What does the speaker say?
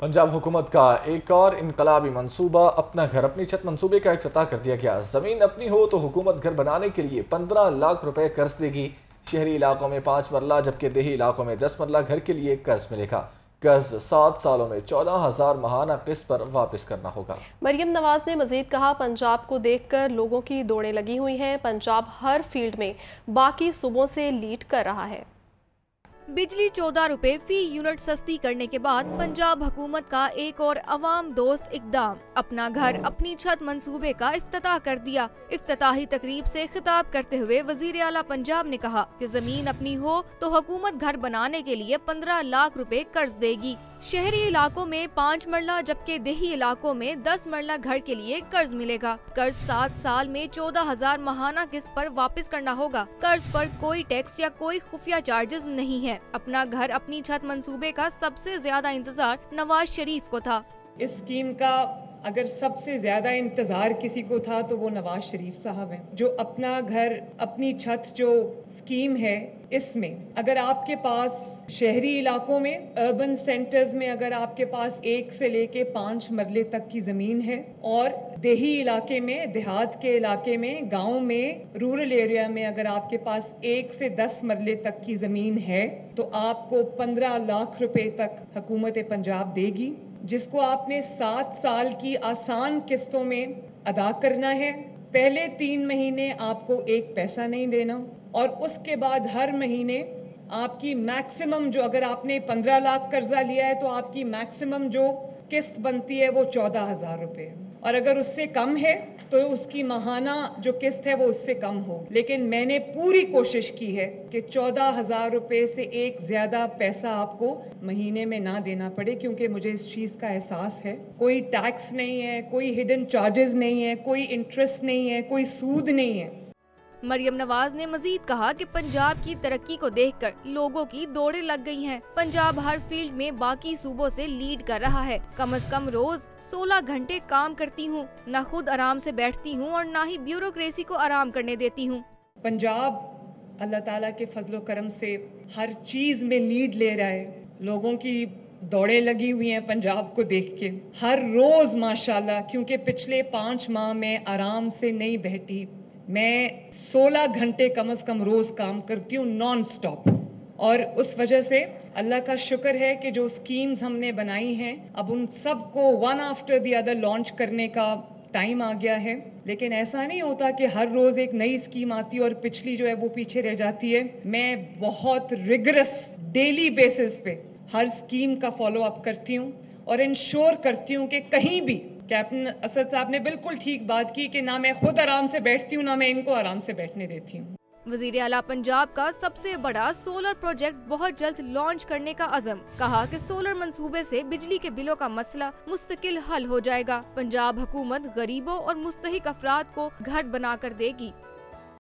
पंजाब हुकूमत का एक और इनकलाबी मंसूबा अपना घर अपनी छत मंसूबे का इफ्तिताह कर दिया गया। ज़मीन अपनी हो तो हुकूमत घर बनाने के लिए 15 लाख रुपए कर्ज देगी। शहरी इलाकों में 5 मरला जबकि देही इलाकों में 10 मरला घर के लिए कर्ज मिलेगा। कर्ज 7 सालों में 14,000 माहाना किस्त पर वापस करना होगा। मरियम नवाज ने मजीद कहा, पंजाब को देखकर लोगों की दौड़ें लगी हुई हैं। पंजाब हर फील्ड में बाकी सूबों से लीड कर रहा है। बिजली 14 रुपए फी यूनिट सस्ती करने के बाद पंजाब हुकूमत का एक और अवाम दोस्त इकदाम, अपना घर अपनी छत मंसूबे का इफ्तिताह कर दिया। इफ्तिताही तकरीब से खिताब करते हुए वजीर आला पंजाब ने कहा कि जमीन अपनी हो तो हुकूमत घर बनाने के लिए 15 लाख रुपए कर्ज देगी। शहरी इलाकों में 5 मरला जबकि देही इलाकों में 10 मरला घर के लिए कर्ज मिलेगा। कर्ज 7 साल में 14,000 माहाना किस्त पर वापस करना होगा। कर्ज पर कोई टैक्स या कोई खुफिया चार्जेस नहीं है। अपना घर अपनी छत मंसूबे का सबसे ज्यादा इंतजार नवाज शरीफ को था। इस स्कीम का अगर सबसे ज्यादा इंतजार किसी को था तो वो नवाज शरीफ साहब हैं, जो अपना घर अपनी छत जो स्कीम है इसमें अगर आपके पास शहरी इलाकों में अर्बन सेंटर्स में अगर आपके पास 1 से लेके 5 मरले तक की जमीन है और देही इलाके में देहात के इलाके में गांव में रूरल एरिया में अगर आपके पास 1 से 10 मरले तक की जमीन है तो आपको 15 लाख रुपए तक हुकूमत पंजाब देगी, जिसको आपने 7 साल की आसान किस्तों में अदा करना है। पहले 3 महीने आपको 1 पैसा नहीं देना और उसके बाद हर महीने आपकी मैक्सिमम जो अगर आपने 15 लाख कर्जा लिया है तो आपकी मैक्सिमम जो किस्त बनती है वो 14,000 रुपए और अगर उससे कम है तो उसकी माहाना जो किस्त है वो उससे कम हो। लेकिन मैंने पूरी कोशिश की है कि 14,000 रुपए से एक ज्यादा पैसा आपको महीने में ना देना पड़े, क्योंकि मुझे इस चीज का एहसास है। कोई टैक्स नहीं है, कोई हिडन चार्जेस नहीं है, कोई इंटरेस्ट नहीं है, कोई सूद नहीं है। मरियम नवाज ने मजीद कहा कि पंजाब की तरक्की को देखकर लोगों की दौड़ें लग गई हैं। पंजाब हर फील्ड में बाकी सूबों से लीड कर रहा है। कम से कम रोज 16 घंटे काम करती हूँ, न खुद आराम से बैठती हूँ और न ही ब्यूरोक्रेसी को आराम करने देती हूँ। पंजाब अल्लाह ताला के फजलो करम से हर चीज में लीड ले रहा है। लोगों की दौड़ें लगी हुई हैं पंजाब को देख के हर रोज माशाल्लाह, क्योंकि पिछले 5 माह में आराम से नहीं बैठी। मैं 16 घंटे कम से कम रोज काम करती हूँ नॉन स्टॉप, और उस वजह से अल्लाह का शुक्र है कि जो स्कीम्स हमने बनाई हैं अब उन सबको one after the other launch करने का टाइम आ गया है। लेकिन ऐसा नहीं होता कि हर रोज एक नई स्कीम आती है और पिछली जो है वो पीछे रह जाती है। मैं बहुत रिगरस डेली बेसिस पे हर स्कीम का फॉलो अप करती हूँ और इंश्योर करती हूँ कि कहीं भी कैप्टन असद साहब ने बिल्कुल ठीक बात की कि ना मैं खुद आराम से बैठती हूँ ना मैं इनको आराम से बैठने देती हूँ। वजीर आला पंजाब का सबसे बड़ा सोलर प्रोजेक्ट बहुत जल्द लॉन्च करने का अज़म। कहा कि सोलर मंसूबे से बिजली के बिलों का मसला मुस्तकिल हल हो जाएगा। पंजाब हुकूमत गरीबों और मुस्तहिक अफराद को घर बना कर देगी।